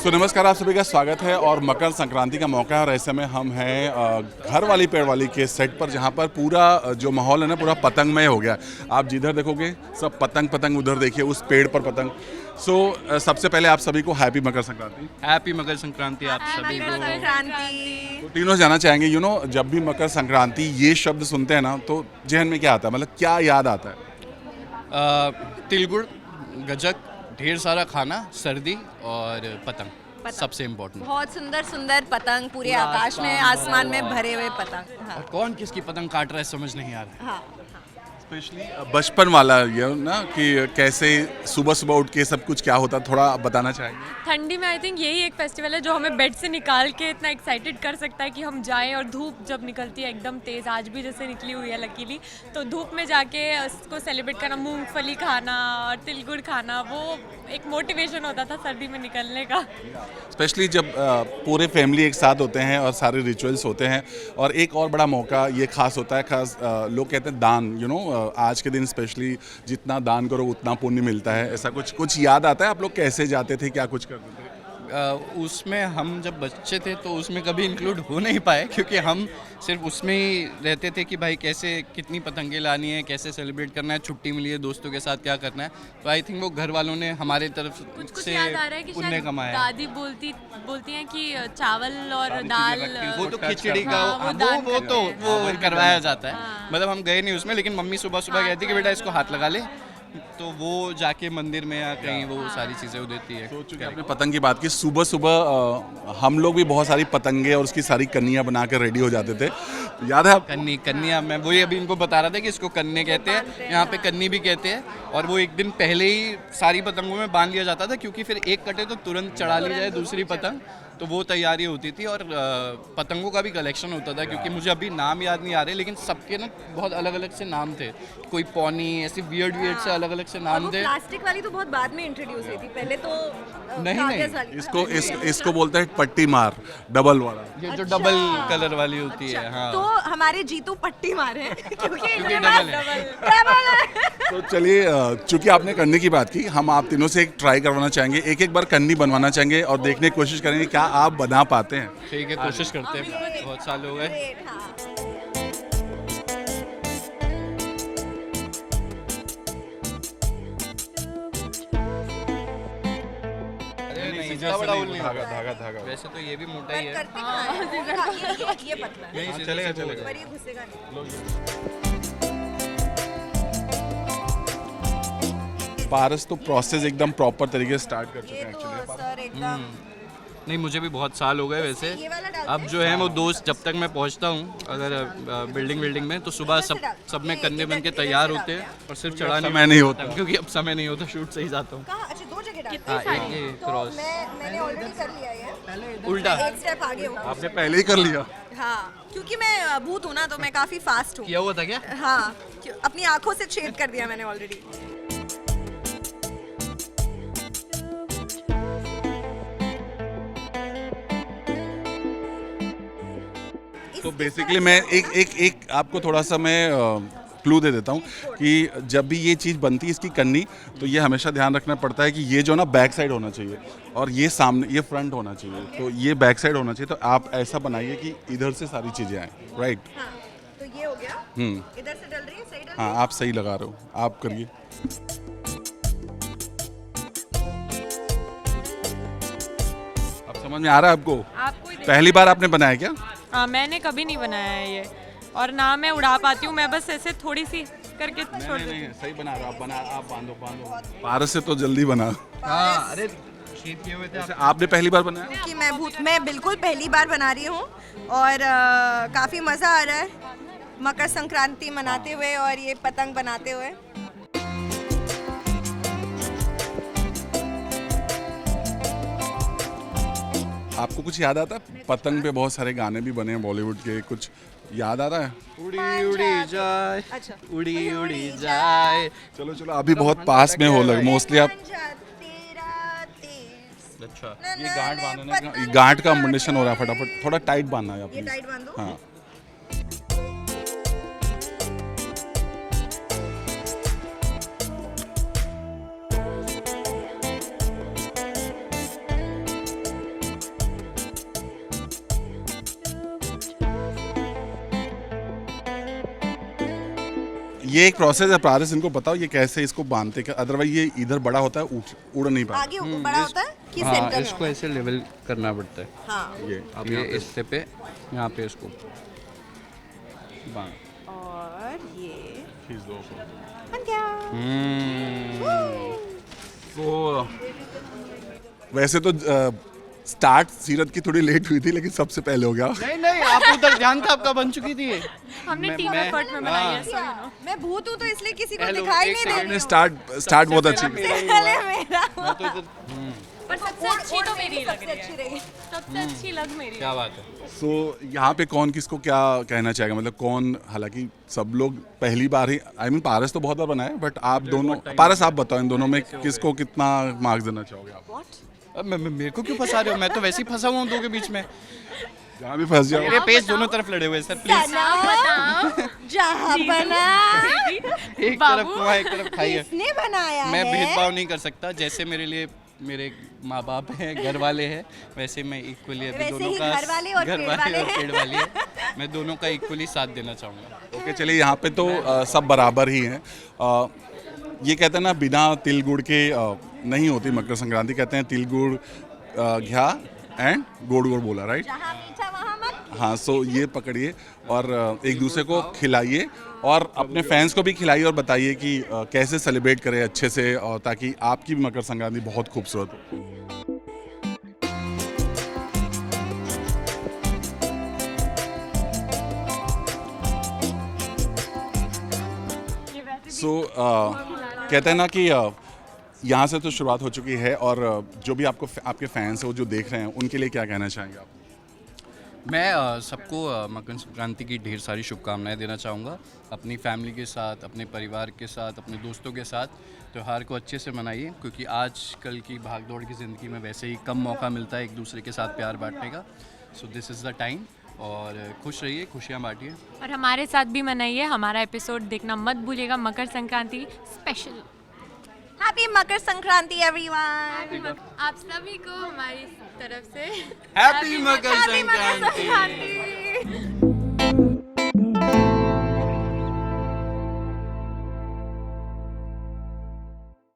तो नमस्कार, आप सभी का स्वागत है। और मकर संक्रांति का मौका है और ऐसे में हम हैं घर वाली पेड़ वाली के सेट पर, जहाँ पर पूरा जो माहौल है ना पूरा पतंगमय हो गया। आप जिधर देखोगे सब पतंग पतंग, उधर देखिए उस पेड़ पर पतंग। सबसे पहले आप सभी को हैप्पी मकर संक्रांति। हैप्पी मकर संक्रांति आप सभी को। तो तीनों जाना चाहेंगे, जब भी मकर संक्रांति ये शब्द सुनते हैं ना तो जहन में क्या आता है, मतलब क्या याद आता है? तिलगुड़, गजक, ढेर सारा खाना, सर्दी और पतंग। सबसे इम्पोर्टेंट। बहुत सुंदर सुंदर पतंग, पूरे आकाश में, आसमान में भरे हुए पतंग। हाँ। और कौन किसकी पतंग काट रहा है समझ नहीं आ रहा है। हाँ। स्पेशली बचपन वाला ये ना कि कैसे सुबह सुबह उठ के सब कुछ क्या होता, थोड़ा बताना चाहेंगे? ठंडी में आई थिंक यही एक फेस्टिवल है जो हमें बेड से निकाल के इतना एक्साइटेड कर सकता है कि हम जाएं। और धूप जब निकलती है एकदम तेज़, आज भी जैसे निकली हुई है लकीली, तो धूप में जाके उसको सेलिब्रेट करना, मूंगफली खाना और तिलगुड़ खाना, वो एक मोटिवेशन होता था सर्दी में निकलने का। स्पेशली जब पूरे फैमिली एक साथ होते हैं और सारे रिचुअल्स होते हैं। और एक और बड़ा मौका ये खास होता है, खास लोग कहते हैं दान, आज के दिन स्पेशली जितना दान करो उतना पुण्य मिलता है। ऐसा कुछ याद आता है? आप लोग कैसे जाते थे, क्या कुछ करते थे? उसमें हम जब बच्चे थे तो उसमें कभी इंक्लूड हो नहीं पाए, क्योंकि हम सिर्फ उसमें ही रहते थे कि भाई कैसे कितनी पतंगे लानी है, कैसे सेलिब्रेट करना है, छुट्टी मिली है दोस्तों के साथ क्या करना है। तो आई थिंक वो घर वालों ने हमारे तरफ से पुण्य कमाया। दादी बोलती हैं कि चावल और दाल, वो तो खिचड़ी का वो करवाया जाता है। मतलब हम गए नहीं उसमें, लेकिन मम्मी सुबह सुबह कहती कि बेटा इसको हाथ लगा ले, तो वो जाके मंदिर में या कहीं वो सारी चीज़ें देती है। तो चूँकि आपने पतंग की बात की, सुबह सुबह हम लोग भी बहुत सारी पतंगे और उसकी सारी कन्नियाँ बना कर रेडी हो जाते थे। याद है आप? कन्निया, मैं वही अभी इनको बता रहा था कि इसको कन्ने कहते हैं, यहाँ पे कन्नी भी कहते हैं। और वो एक दिन पहले ही सारी पतंगों में बांध लिया जाता था, क्योंकि फिर एक कटे तो तुरंत चढ़ा ली जाए दूसरी पतंग, तो वो तैयारी होती थी। और पतंगों का भी कलेक्शन होता था, क्योंकि मुझे अभी नाम याद नहीं आ रहे, लेकिन सबके ना बहुत अलग अलग से नाम थे। कोई पौनी, ऐसे वियर्ड से अलग अलग से नाम थे। प्लास्टिक वाली तो बहुत बाद में इंट्रोड्यूस हुई थी, पहले तो नहीं। इसको बोलते हैं पट्टी मार, डबल वाला, ये जो डबल कलर वाली होती है। हाँ। तो हमारे जीतू पट्टी मारे हैं क्योंकि डबल है। तो चलिए, चूंकि आपने कन्नी की बात की, हम आप तीनों से एक ट्राई करवाना चाहेंगे, एक बार कन्नी बनवाना चाहेंगे और देखने की कोशिश करेंगे क्या आप बना पाते हैं। ठीक है, कोशिश करते हैं, बहुत साल हो गए। धागा। वैसे तो ये भी मोटा ही है। ये पतला है। चलेगा। पर ये घुसेगा नहीं। पारस तो प्रोसेस एकदम प्रॉपर तरीके से स्टार्ट कर चुके हैं एक्चुअली। सर एकदम नहीं, मुझे भी बहुत साल हो गए वैसे। अब जो है वो दोस्त, जब तक मैं पहुंचता हूँ अगर बिल्डिंग में, तो सुबह सब में कन्ने बन के तैयार होते हैं और सिर्फ चढ़ाने में नहीं होता, क्योंकि अब समय नहीं होता, शूट से ही जाता हूँ। अच्छा, दो जगह डालते हाँ, हैं। एक ये क्रॉस। मैंने ऑलरेडी कर लिया है, उल्टा एक स्टेप आगे हूँ। आपने पहले ही कर लिया? हाँ, क्योंकि मैं भूत हूँ ना, तो मैं काफी फास्ट हूँ। किया हुआ था क्या? हाँ, अपनी आंखों से छेद कर दिया मैंने ऑलरेडी। तो बेसिकली मैं एक आपको थोड़ा सा मैं क्लू दे देता हूँ कि जब भी ये चीज़ बनती है इसकी कन्नी, तो ये हमेशा ध्यान रखना पड़ता है कि ये जो ना बैक साइड होना चाहिए और ये सामने, ये फ्रंट होना चाहिए। तो ये बैक साइड होना चाहिए, तो आप ऐसा बनाइए कि इधर से सारी चीज़ें आएँ, राइट? हाँ, तो ये हो गया। इधर से डल रही है, सही डल रही हाँ, आप सही लगा रहे हो, आप करिए। अब समझ में आ रहा है आपको? पहली बार आपने बनाया क्या? हाँ, मैंने कभी नहीं बनाया है ये, और ना मैं उड़ा पाती हूँ, मैं बस ऐसे थोड़ी सी करके छोड़ देती हूँ। सही बना रहे हो आप बांधो। पारस से तो जल्दी बना। हाँ, अरे शीट किए हुए थे। आपने पहली बार बनाया? कि मैं बिल्कुल पहली बार बना रही हूँ और काफ़ी मज़ा आ रहा है मकर संक्रांति मनाते हुए और ये पतंग बनाते हुए। आपको कुछ याद आता है? पतंग पे बहुत सारे गाने भी बने हैं बॉलीवुड के, कुछ याद आ रहा है? उड़ी उड़ी जाए, अच्छा, उड़ी उड़ी जाए। चलो अभी बहुत पास में हो लग, मोस्टली आप अच्छा, ये गांठ बांधना, गांठ का कॉम्बिनेशन हो रहा है, फटाफट थोड़ा टाइट बांधना है ये टाइट बांध दो। हाँ। ये एक प्रोसेस है पारस, इनको बताओ ये कैसे इसको बांधते, अदरवाइज ये इधर बड़ा होता है उड़ नहीं पाता। आगे बड़ा होता है कि हाँ, सेंटर में इसको ऐसे लेवल करना पड़ता है। हाँ ये अब ये इससे पे यहाँ पे इसको बांध। और ये खींच दो। बन गया। तो वैसे तो स्टार्ट सीरत की थोड़ी लेट हुई थी, लेकिन सबसे पहले हो गया। नहीं नहीं, आप उधर ध्यान था आपका, बन चुकी थी ये। हमने टीम एफर्ट में बनाई है, so you know। मैं भूत हूँ तो इसलिए किसी को हेलो, दिखाई एक नहीं दे सेकंड, रही हूँ। स्टार्ट बहुत अच्छी। पहले मेरा मैं तो इधर पर सबसे अच्छी तो मेरी लग सबसे रही अच्छी है, रही। सबसे अच्छी लग मेरी क्या बात है। सो यहाँ पे कौन किसको क्या कहना चाहेगा, मतलब कौन, हालांकि सब लोग पहली बार ही, आई मीन पारस तो बहुत बार बनाए, बट आप दोनों, पारस आप बताओ इन दोनों में किसको कितना मार्क्स देना चाहोगे आप? अब मेरे को क्यों फंसा रहे हो, मैं तो वैसे ही फंसा हुआ हूँ दो के बीच में। जहाँ भी फंस जाओ। मेरे पेज दोनों तरफ लड़े हुए हैं सर, प्लीज। जहाँ बना एक तरफ कुआं एक तरफ खाई है। किसने बनाया मैं है? भेदभाव नहीं कर सकता, जैसे मेरे लिए मेरे माँ बाप हैं, घर वाले हैं, वैसे मैं इक्वली अभी वैसे दोनों ही का घर वाले और पेड़ वाले हैं। पेड़ वाली है, मैं दोनों का इक्वली साथ देना चाहूँगा। ओके चलिए, यहाँ पे तो सब बराबर ही हैं। ये कहते हैं ना, बिना तिल गुड़ के नहीं होती मकर संक्रांति, कहते हैं तिल गुड़ घ्या एंड गोड़ गोड़ बोला, राइट? जहाँ मीठा वहाँ मत। हाँ, सो ये पकड़िए और एक दूसरे को खिलाइए और अपने फैंस को भी खिलाइए और बताइए कि कैसे सेलिब्रेट करें अच्छे से, और ताकि आपकी भी मकर संक्रांति बहुत खूबसूरत हो। सो कहते हैं ना कि यहाँ से तो शुरुआत हो चुकी है, और जो भी आपके फैंस हैं वो जो देख रहे हैं उनके लिए क्या कहना चाहेंगे आप? मैं सबको मकर संक्रांति की ढेर सारी शुभकामनाएं देना चाहूँगा। अपनी फैमिली के साथ, अपने परिवार के साथ, अपने दोस्तों के साथ त्यौहार को अच्छे से मनाइए, क्योंकि आजकल की भागदौड़ की ज़िंदगी में वैसे ही कम मौका मिलता है एक दूसरे के साथ प्यार बांटने का। So this is the time, और खुश रहिए, खुशियाँ बांटिए। और हमारे साथ भी मनाइए, हमारा एपिसोड देखना मत भूलिएगा, Makar Sankranti special. Happy Makar Sankranti everyone. आप सभी को हमारी तरफ से हैप्पी मकर हैप्पी मकर संक्रांति। संक्रांति।